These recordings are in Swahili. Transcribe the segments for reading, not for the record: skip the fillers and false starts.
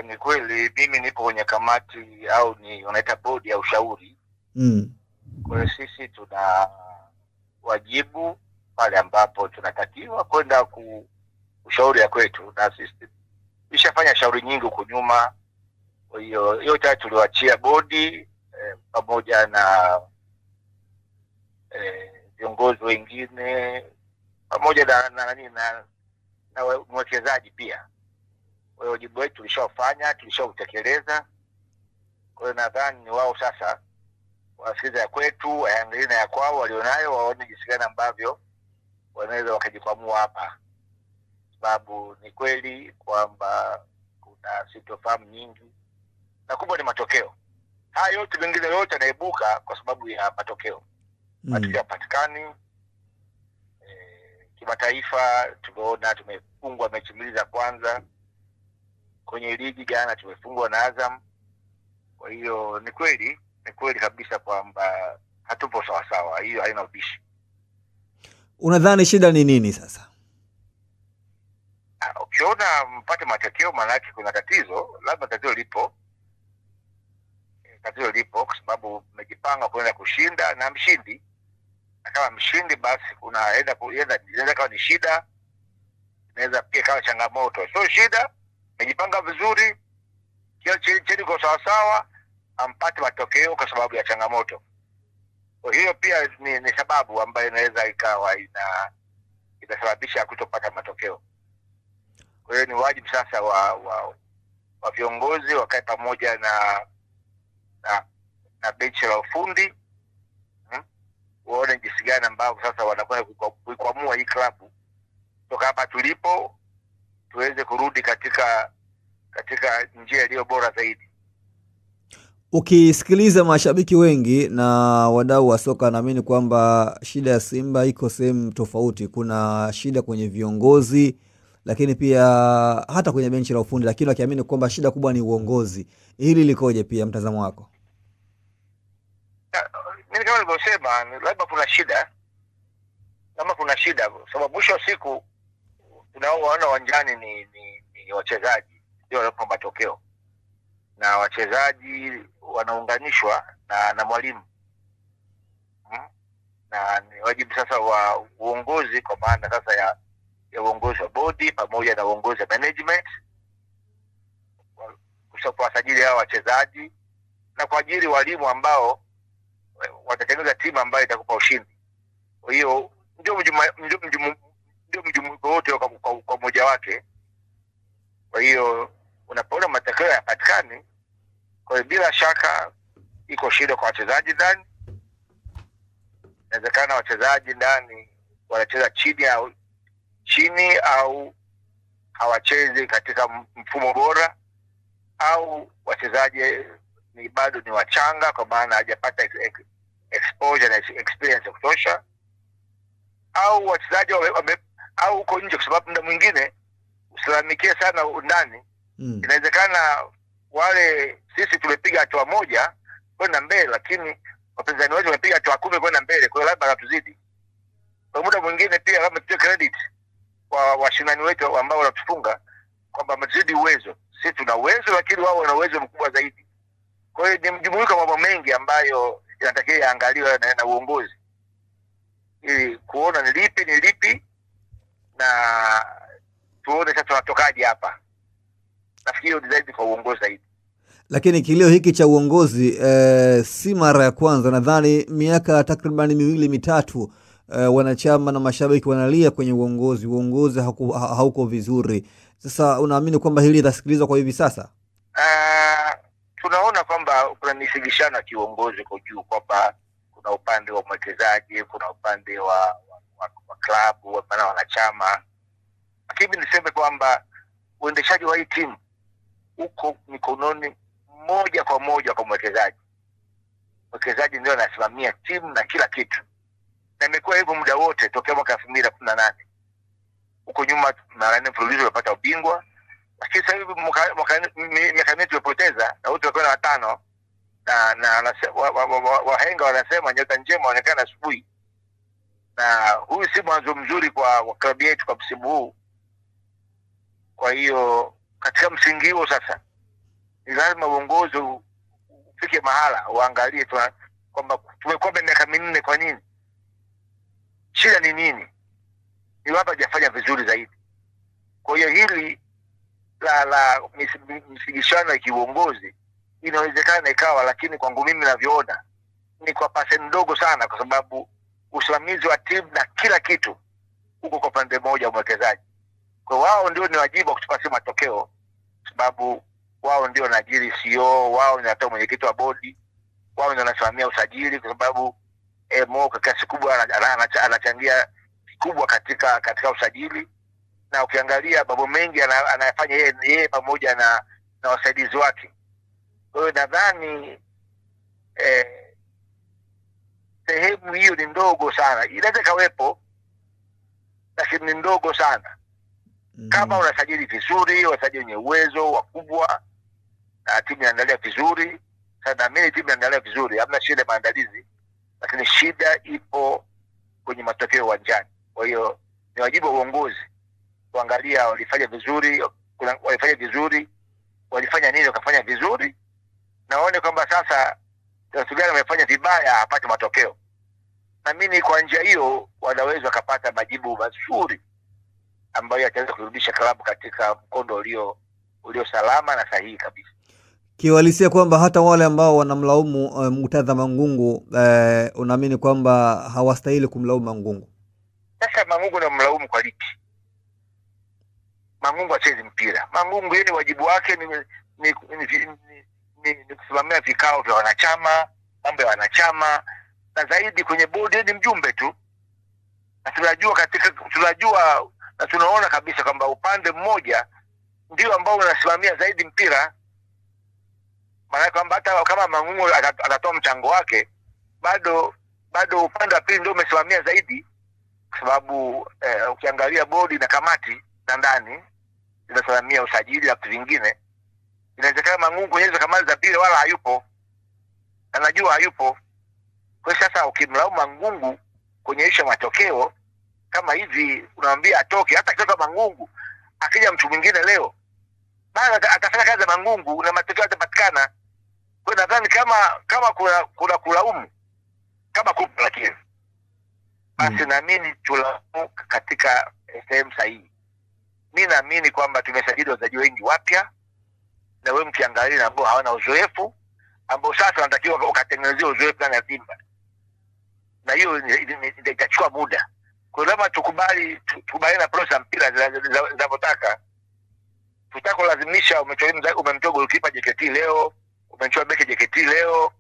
Ni kweli mimi nipo kwenye kamati au ni unaita bodi ya ushauri. Kwa hiyo sisi tuna wajibu pale ambapo tunatakiwa kwenda ushauri ya kwetu, na sisi tulishafanya shauri nyingi huko nyuma. Kwa hiyo yote tuliwaachia bodi pamoja na viongozi wengine pamoja na mwekezaji pia. Kwa hiyo wajibu wetu tulishafanya, tulishautekeleza. Kwa hiyo nadhani ni wao sasa wasikilize ya kwetu, waangalie na ya kwao walionayo, waone jinsi gani ambavyo wanaweza wakajikwamua hapa. Sababu ni kweli kwamba kuna sitofahamu nyingi, na kubwa ni matokeo. Haya yote mengine yote yanaibuka kwa sababu ya matokeo. Matokeo yapatikani. Kimataifa tumeona tumefungwa mechi mbili za kwanza. Kwenye ligi jana tumefungwa na Azam. Kwa hiyo ni kweli kabisa kwamba hatupo sawa sawa. Hiyo haina ubishi. Unadhani shida ni nini sasa? Ukiona mpate matokeo maana yake kuna tatizo, labda tatizo lipo. Tatizo lipo kwa sababu mmejipanga kwenda kushinda na mshindi. Na kama mshindi basi inaweza kama ni shida, inaweza pia kama changamoto. Sio shida, mmejipanga vizuri, kila chini kwa sawa sawa, ampate matokeo kwa sababu ya changamoto. Kwa hiyo pia ni sababu ambayo inaweza ikawa inasababisha kutopata matokeo. Kwa hiyo ni wajibu sasa wa viongozi wakae pamoja na benchi la ufundi, waone jinsi gani ambavyo sasa wanakwenda kuikwamua hii klabu kutoka hapa tulipo, tuweze kurudi katika njia iliyo bora zaidi. Ukisikiliza mashabiki wengi na wadau wa soka, naamini kwamba shida ya Simba iko sehemu tofauti. Kuna shida kwenye viongozi, lakini pia hata kwenye benchi la ufundi, lakini wakiamini kwamba shida kubwa ni uongozi. Hili likoje pia mtazamo wako? Mimi kama nilivyosema, labda kuna shida. Kama kuna shida, sababu mwisho wa siku tunaoona uwanjani ni wachezaji ndio wanapata matokeo. Na wachezaji wanaunganishwa na mwalimu. Na ni wajibu sasa wa uongozi, kwa maana sasa ya uongozi wa bodi pamoja na uongozi wa management kusajili hao wachezaji na kuajiri walimu ambao watatengeneza timu ambayo itakupa ushindi. Kwa hiyo ndio mjumuiko wote kwa mmoja wake. Kwa hiyo unapoona matokeo yapatikani, kwa hiyo bila shaka iko shida kwa wachezaji ndani. Inawezekana wachezaji ndani wanacheza chini au hawachezi katika mfumo bora, au wachezaji bado ni wachanga kwa maana hajapata exposure na experience ya kutosha, au wachezaji au uko nje, kwa sababu muda mwingine usilalamikie sana ndani. Inawezekana wale sisi tumepiga hatua moja kwenda mbele, lakini wapinzani wetu wamepiga hatua 10 kwenda mbele, kwa hiyo labda hatuzidi. Kwa muda mwingine pia labda tupe credit kwa washindani wetu ambao wanatufunga kwamba wametuzidi uwezo. Sisi tuna uwezo, lakini wao wana uwezo mkubwa zaidi. Kwa hiyo ni mjumuiko wa mambo mengi ambayo inatakiwa yaangaliwe na uongozi, ili kuona ni lipi na tuone sasa tunatokaje hapa. Nafikiri ni zaidi kwa uongozi zaidi. Lakini kilio hiki cha uongozi si mara ya kwanza. Nadhani miaka takriban 2-3 wanachama na mashabiki wanalia kwenye uongozi hauko vizuri. Sasa unaamini kwamba hili litasikilizwa kwa hivi sasa? Tunaona kwamba kuna misigishano ya kiuongozi kwa juu, kwamba kuna upande wa mwekezaji, kuna upande wa klabu, na wanachama. Lakini niseme kwamba uendeshaji wa hii timu uko mikononi moja kwa moja kwa mwekezaji. Mwekezaji ndio anasimamia timu na kila kitu. Na imekuwa hivyo muda wote tokea mwaka 2018. Huko nyuma mara 4 mfululizo wamepata ubingwa. Lakini sasa hivi miaka mingi tumepoteza na wote wakawa 5. Na wahenga wanasema nyota njema inaonekana asubuhi. Na huyu si mwanzo mzuri kwa klabu yetu kwa msimu huu. Kwa hiyo Katika msingi huo sasa ni lazima uongozi ufike mahala uangalie kwamba tumekwenda miaka minne, kwa nini? Shida ni nini? Ni wapi hajafanya vizuri zaidi? Kwa hiyo hili la msigishano ya kiuongozi inawezekana ikawa, lakini kwangu mimi ninavyoona ni kwa pasenti ndogo sana, kwa sababu usimamizi wa timu na kila kitu huko kwa pande moja mwekezaji. Kwa wao ndio ni wajibu wa kutupatia matokeo, sababu wao ndio wanaajiri CEO, wao ndio wanatoa mwenyekiti wa bodi, wao ndio wanasimamia usajili, kwa sababu Mo kwa kiasi kubwa anachangia kubwa katika usajili. Na ukiangalia mambo mengi anayafanya yeye pamoja na wasaidizi wake. Kwa hiyo nadhani sehemu hiyo ni ndogo sana, inaweza kawepo lakini ni ndogo sana. Kama unasajili vizuri, wasajili wenye uwezo wakubwa na timu inaendelea vizuri, sana mimi timu inaendelea vizuri, hamna shida maandalizi, lakini shida ipo kwenye matokeo uwanjani. Kwa hiyo ni wajibu wa uongozi kuangalia walifanya vizuri, walifanya nini wakafanya vizuri, na waone kwamba sasa kitu gani wamefanya vibaya apate matokeo. Na mimi kwa njia hiyo wanaweza kupata majibu mazuri ambayo yataweza kurudisha klabu katika mkondo ulio salama na sahihi kabisa. Kiwalisia kwamba hata wale ambao wanamlaumu Murtadha Mangungu, unaamini kwamba hawastahili kumlaumu Mangungu? Sasa Mangungu na mlaumu kwa lipi? Mangungu achezi mpira. Mangungu yeye wajibu wake ni kusimamia vikao vya wanachama, mambo ya wanachama, na zaidi kwenye bodi ni mjumbe tu. Na tunajua na tunaona kabisa kwamba upande mmoja ndio ambao unasimamia zaidi mpira. Maana kwamba hata kama Mangungu atatoa mchango wake, bado upande wa pili ndio umesimamia zaidi, kwa sababu ukiangalia bodi na kamati za ndani zinasimamia usajili na vitu vingine. Inawezekana Mangungu kwenye kamati za pili wala hayupo, anajua hayupo. Kwa hiyo sasa ukimlaumu Mangungu kwenye isha matokeo kama hivi, unamwambia atoke. Hata kama Mangungu akija mtu mwingine leo, bado atafanya kazi ya Mangungu na matokeo yatapatikana. Kwa hiyo nadhani kama kuna kulaumu kama kupo, lakini basi naamini tulaumu katika sehemu sahihi. Mimi naamini kwamba tumesajili wachezaji wengi wapya, na wewe mkiangalia ambao hawana uzoefu, ambao sasa wanatakiwa ukatengenezea uzoefu ndani ya Simba, na hiyo itachukua muda. Kwa hiyo lazima tukubali na process mpira zinavyotaka. Tutako lazimisha umemtoa golikipa JKT leo, umemchukua beki JKT leo,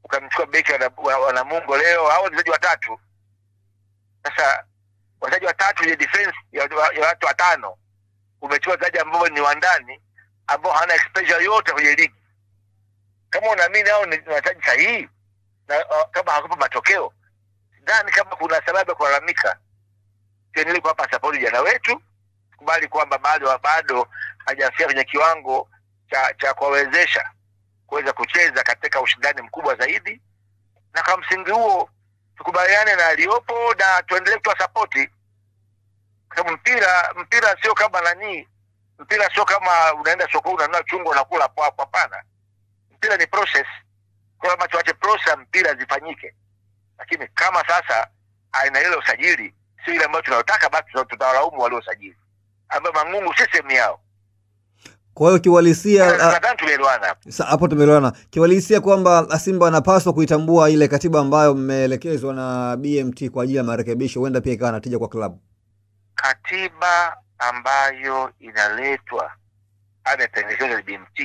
ukamchukua beki wa Namungo leo, hao wachezaji watatu. Sasa wachezaji watatu ya defense ya watu watano, umechukua wachezaji ambao ni wa ndani ambao hana exposure yote kwenye ligi. Kama unaamini hao ni wachezaji sahihi na kama hakupa matokeo, ndani kama kuna sababu ya kulalamika, tuendelee kuwapa support jana wetu, kubali kwamba bado hajafika kwenye kiwango cha kuwawezesha kuweza kucheza katika ushindani mkubwa zaidi, na kwa msingi huo tukubaliane na aliyopo na tuendelee kutoa support. Kwa sababu mpira sio kama mpira sio kama unaenda sokoni unanunua chungwa unakula hapo, hapana. Mpira ni process. Kwa sababu tuache process mpira zifanyike. Lakini kama sasa aina ile usajili sio ile ambayo tunataka, basi tutawalaumu wale usajili ambao Mangungu si sehemu yao. Kwa hiyo kiwalisia nadhani tumeelewana hapo. Hapo tumeelewana. Kiwalisia kwamba Simba anapaswa kuitambua ile katiba ambayo mmeelekezwa na BMT kwa ajili ya marekebisho, huenda pia ikawa natija kwa klabu. Katiba ambayo inaletwa amependekezwa na BMT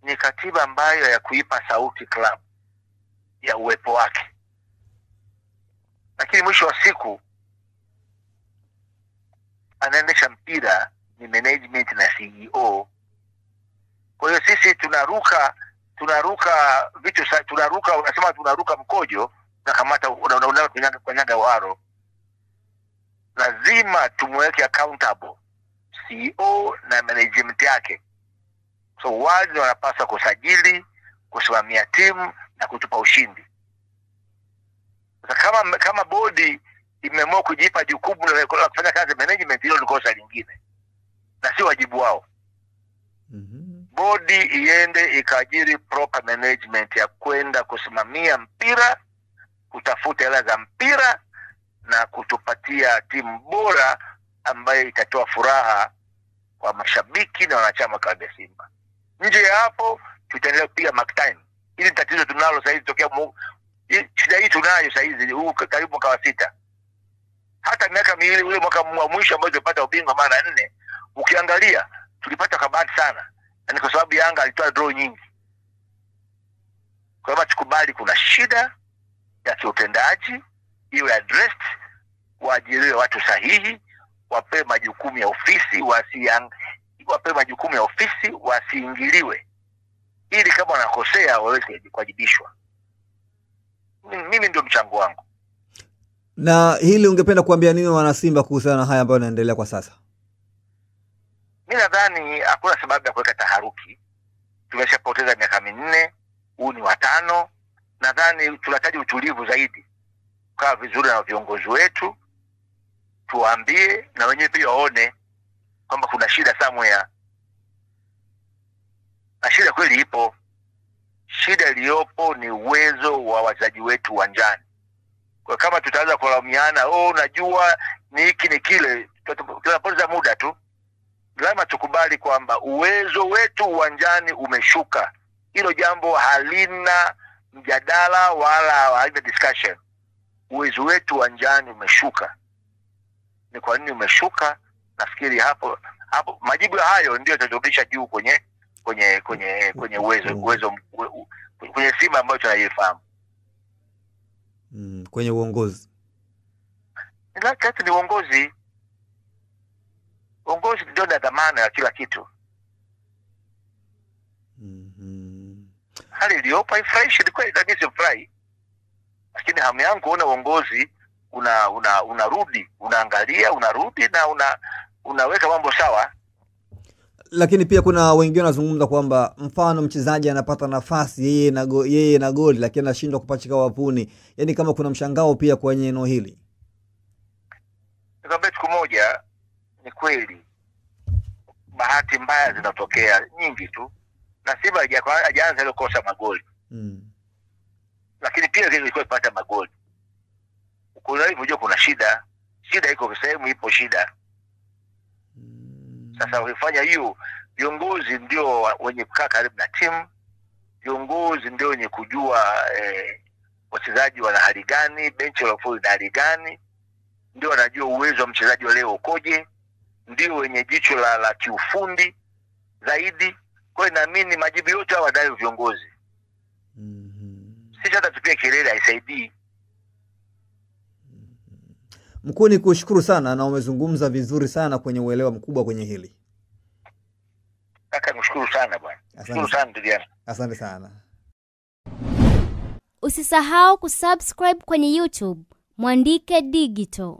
ni katiba ambayo ya kuipa sauti klabu ya uwepo wake. Lakini mwisho wa siku anaendesha mpira ni management na CEO. Kwa hiyo sisi tunaruka vitu, unasema tunaruka mkojo na kamata unanyaga waro. Lazima tumweke accountable CEO na management yake. So wale wanapaswa kusajili, kusimamia timu na kutupa ushindi. Kama bodi imeamua kujipa jukumu la kufanya kazi management, hilo ni kosa lingine na si wajibu wao. Bodi iende ikaajiri proper management ya kwenda kusimamia mpira, kutafuta hela za mpira na kutupatia timu bora ambayo itatoa furaha kwa mashabiki na wanachama wa Simba. Nje ya hapo tutaendelea kupiga mark time. Hili tatizo tunalo sasa hivi tokea shida hii tunayo sasa hivi karibu mwaka wa 6. Hata miaka miwili ule mwaka wa mwisho ambao tulipata ubingwa mara 4, ukiangalia tulipata kabati sana. Yaani kwa sababu Yanga alitoa draw nyingi. Kwa sababu tukubali kuna shida ya kiutendaji, iwe addressed, waajiriwe watu sahihi, wape majukumu ya ofisi, wasiingiliwe. Ili kama wanakosea waweze kuwajibishwa. Mimi ndio mchango wangu. Na hili ungependa kuambia nini wana Simba kuhusiana na haya ambayo yanaendelea kwa sasa? Mimi nadhani hakuna sababu ya kuweka taharuki. Tumeshapoteza miaka 4, huu ni wa 5. Nadhani tunahitaji utulivu zaidi. Kaa vizuri na viongozi wetu, tuambie na wenyewe pia waone kwamba kuna shida somewhere. Na shida kweli ipo. Shida iliyopo ni uwezo wa wachezaji wetu uwanjani. Kwa kama tutaanza kulaumiana, unajua ni hiki ni kile, tunapoteza muda tu. Lazima tukubali kwamba uwezo wetu uwanjani umeshuka. Hilo jambo halina mjadala wala halina discussion. Uwezo wetu uwanjani umeshuka. Ni kwa nini umeshuka? Nafikiri hapo majibu hayo ndio yataturudisha juu kwenye uwezo kwenye Simba ambayo tunaifahamu. Kwenye uongozi. Ni uongozi. Uongozi ndio na dhamana ya kila kitu. Hali iliyopo haifurahishi, ni kweli kabisa furahi. Lakini hamu yangu kuona uongozi unarudi, unaangalia, unarudi na unaweka mambo sawa. Lakini pia kuna wengine wanazungumza kwamba mfano mchezaji anapata nafasi yeye na goli lakini anashindwa kupachika wapuni. Yaani kama kuna mshangao pia kwenye eneo hili. Nikwambia siku moja, ni kweli bahati mbaya zinatokea nyingi tu. Na Simba hajaanza ile kosa magoli. Lakini pia ilikuwa ipata magoli. Kuna hivyo kuna shida. Shida iko sehemu, ipo shida. Sasa ukifanya hiyo, viongozi ndio wenye kukaa karibu na timu. Viongozi ndio wenye kujua wachezaji wana hali gani, benchi la ufundi na hali gani. Ndio wanajua uwezo wa mchezaji wa leo ukoje. Ndio wenye jicho la kiufundi zaidi. Kwa hiyo naamini majibu yote wanayo viongozi. Sisi hata tupie kelele haisaidii. Mkuu, ni kushukuru sana na umezungumza vizuri sana kwenye uelewa mkubwa kwenye hili. Kaka, nikushukuru sana bwana. Nikushukuru sana ndugu yangu. Asante sana. Usisahau kusubscribe kwenye YouTube Mwandike Digital.